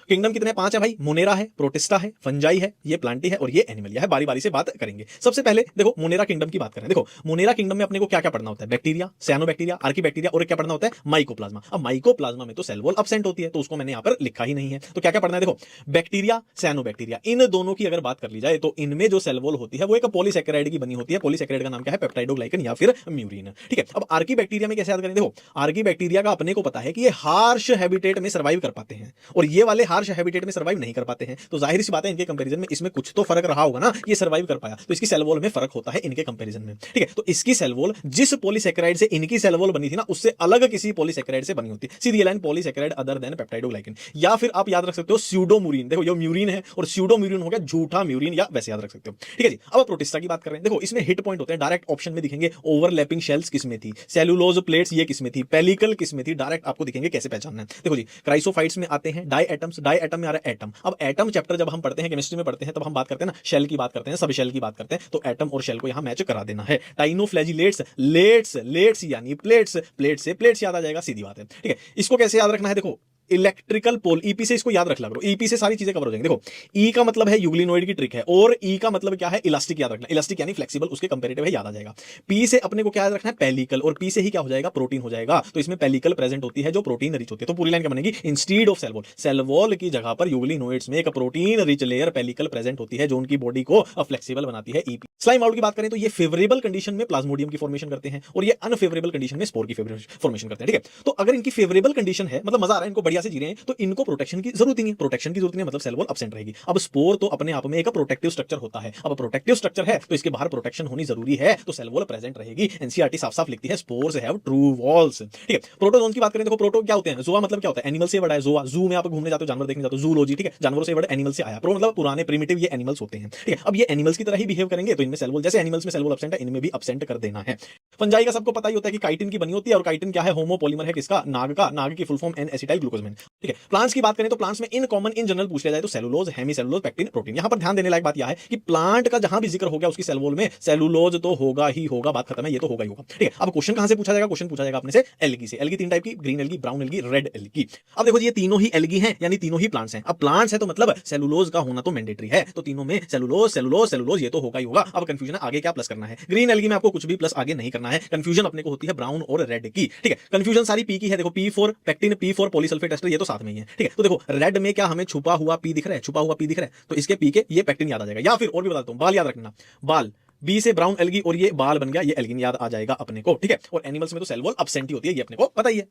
Kingdom कितने 5 है भाई? मोनेरा है, प्रोटिस्टा है, फंजाई है, ये प्लांटी है और ये एनिमलिया है। बारी बारी से बात करेंगे। सबसे पहले देखो मोनेरा किंगडम की बात करें। देखो मोनेरा किंगडम में अपने को क्या क्या पढ़ना होता है? बैक्टीरिया, साइनोबैक्टीरिया, आर्कीबैक्टीरिया और क्या पढ़ना होता है? माइकोप्लाज्मा। अब माइकोप्लाज्मा में तो सेल वॉल एब्सेंट होती है, तो उसको मैंने यहां पर लिखा ही नहीं है। तो क्या क्या पढ़ना है? देखो बैक्टीरिया, साइनोबैक्टीरिया, इन दोनों की अगर बात कर ली जाए तो इनमें जो सेल वॉल होती है वो एक पॉलीसैकेराइड की बनी होती है। पॉलीसैकेराइड का नाम क्या है? पेप्टाइडोग्लाइकन या फिर म्यूरिन। ठीक है, अब आर्की बैक्टीरिया में कैसे याद करें? देखो आर्की बैक्टीरिया का अपने को पता है कि ये हार्श हैबिटेट में सर्वाइव कर पाते हैं और ये वाले हार्श हैबिटेट में सर्वाइव नहीं कर पाते हैं। तो जाहिर सी बात है इनके कंपैरिजन में इसमें कुछ तो फर्क रहा होगा ना, ये सर्वाइव कर पाया, तो इसकी सेल वॉल में फर्क होता है इनके कंपैरिजन में। ठीक है, तो इसकी सेल वॉल जिस पॉलीसैकेराइड से इनकी सेल वॉल बनी थी ना, उससे अलग किसी पॉलीसैकेराइड से बनी होती है। सीधी line polysaccharide other than peptidoglycan. या फिर आप याद रख सकते हो स्यूडोम्यूरिन। देखो ये म्यूरिन है और स्यूडोम्यूरिन हो गया झूठा म्यूरिन, या वैसे याद रख सकते हो। ठीक है जी, अब प्रोटिस्टा की बात कर रहे हैं। देखो इसमें हिट पॉइंट होते हैं, डायरेक्ट ऑप्शन में दिखेंगे। ओवरलैपिंग शेल्स किसमें थी? सेलुलोज प्लेट्स ये किसमें थी? पेलिकल किसमें थी? डायरेक्ट आपको दिखेंगे, कैसे पहचानना है। देखो जी क्राइसोफाइट्स में आते हैं डाई एटम्स, डाई एटम में आ रहा है एटम। अब एटम चैप्टर जब हम पढ़ते हैं, केमिस्ट्री में पढ़ते हैं, तब हम बात करते हैं ना शेल की बात करते हैं, सब शेल की बात करते हैं, तो एटम और शेल को यहां मैच करा देना है। टाइनोफ्लैजिलेट्स, लेट्स लेट्स यानी प्लेट्स, प्लेट से प्लेट्स याद आ जाएगा, सीधी बात है। ठीक है, इसको कैसे याद रखना है? देखो इलेक्ट्रिकल पोल, ईपी से इसको याद रख ला करो, ईपी से सारी चीजें कवर हो जाएंगे। देखो ई का मतलब है यूग्लिनोइड की ट्रिक है, और ई का मतलब क्या है? इलास्टिक याद रखना, इलास्टिक यानी फ्लेक्सिबल, उसके कंपेरेटिव है, याद आ जाएगा। पी से अपने को क्या याद रखना है? पेलिकल, और पी से ही क्या हो जाएगा? प्रोटीन हो जाएगा। तो इसमें पेलिकल प्रेजेंट होती है जो प्रोटीन रिच होती है। तो पूरी लाइन क्या बनेगी? Instead of cell wall, cell wall की जगह पर यूग्लिनोइड्स में एक protein rich layer pellicle present होती है जो उनकी बॉडी को फ्लेक्सिबल बनाती है। ईपी स्लाइम आउट की बात करें तो ये फेवरेबल कंडीशन में प्लाज्मोडियम की फॉर्मेशन करते हैं और ये अनफेवरेबल कंडीशन में स्पोर की फॉर्मेशन करते हैं। ठीक है, तो अगर इनकी फेवरेबल कंडीशन है, मतलब मजा आ रहा है, इनको बढ़िया से जी रहे हैं, तो इनको प्रोटेक्शन की जरूरत ही नहीं है। प्रोटेक्शन की जरूरत नहीं है, मतलब सेल वॉल एब्सेंट रहेगी। अब स्पोर तो अपने आप में एक प्रोटेक्टिव स्ट्रक्चर होता है। अब प्रोटेक्टिव स्ट्रक्चर है तो इसके बाहर प्रोटेक्शन होनी जरूरी है, तो सेल वॉल प्रेजेंट रहेगी। एनसीईआरटी साफ साफ लिखती है स्पोर्स हैव ट्रू वॉल्स। ठीक है, प्रोटोजोन की बात करें, देखो प्रोटो क्या होते हैं? जोआ मतलब क्या होता है? एनिमल से वर्ड है जोआ, जू में आप घूमने जाते हो, जानवर देखने जाते हो, जूलॉजी। ठीक है, जानवरों से वर्ड एनिमल से आया। प्रो मतलब पुराने प्रिमिटिव, ये एनिमल्स होते हैं। ठीक है, अब ये एनिमल्स की तरह ही बिहेव करेंगे, तो इनमें सेल वॉल जैसे एनिमल्स में सेल वॉल एब्सेंट है, इनमें भी एब्सेंट कर देना है। फंजाई का सबको पता ही होता है कि काइटिन की बनी होती है, और काइटिन क्या है? होमोपॉलीमर है किसका? नाग का। नाग की फुल फॉर्म एन एसिटाइल ग्लूकोजमेन। ठीक है, प्लांट्स की बात करें तो प्लांट्स में इन कॉमन इन जनरल पूछ लिया जाए तो सेलुलोज, हेमीसेलुलोज, पेक्टिन, प्रोटीन। यहां पर ध्यान देने लायक बात यह है कि प्लांट का जहां भी जिक्र हो गया उसकी सेल वॉल में सेलुलोज तो होगा ही होगा, बात खत्म है, ये तो होगा ही होगा। ठीक है, अब क्वेश्चन कहां से पूछा जाएगा? क्वेश्चन पूछा जाएगा अपने से एल्गी से। एल्गी तीन टाइप की, green algae, brown algae, red algae. अब देखो ये तीनों ही एल्गी हैं, यानी तीनों ही प्लांट्स हैं। अब प्लांट्स है तो मतलब सेलुलोज का होना तो मैंडेटरी है, तो तीनों में सेलुलोज सेलुलोज सेलुलोज ये तो होगा ही होगा। अब कंफ्यूजन है आगे क्या प्लस करना है। ग्रीन एल्गी में आपको कुछ भी प्लस आगे नहीं करना है, कंफ्यूजन अपने को होती है ब्राउन और रेड की। ठीक है, कंफ्यूजन सारी पी की है। देखो P4 pectin, P4 polysulphate ester, ये तो साथ में ही है। ठीक है, तो देखो रेड में क्या हमें छुपा हुआ पी दिख रहा है? छुपा हुआ पी दिख रहा है, तो इसके पी के ये पेक्टिन याद आ जाएगा। या फिर और भी बताता हूं, बाल याद रखना, बाल बी से ब्राउन एल्गी और ये बाल बन गया, ये एल्गिन याद आ जाएगा अपने को। ठीक है, और एनिमल्स में तो सेल वॉल एब्सेंट ही होती है, ये अपने को पता ही है।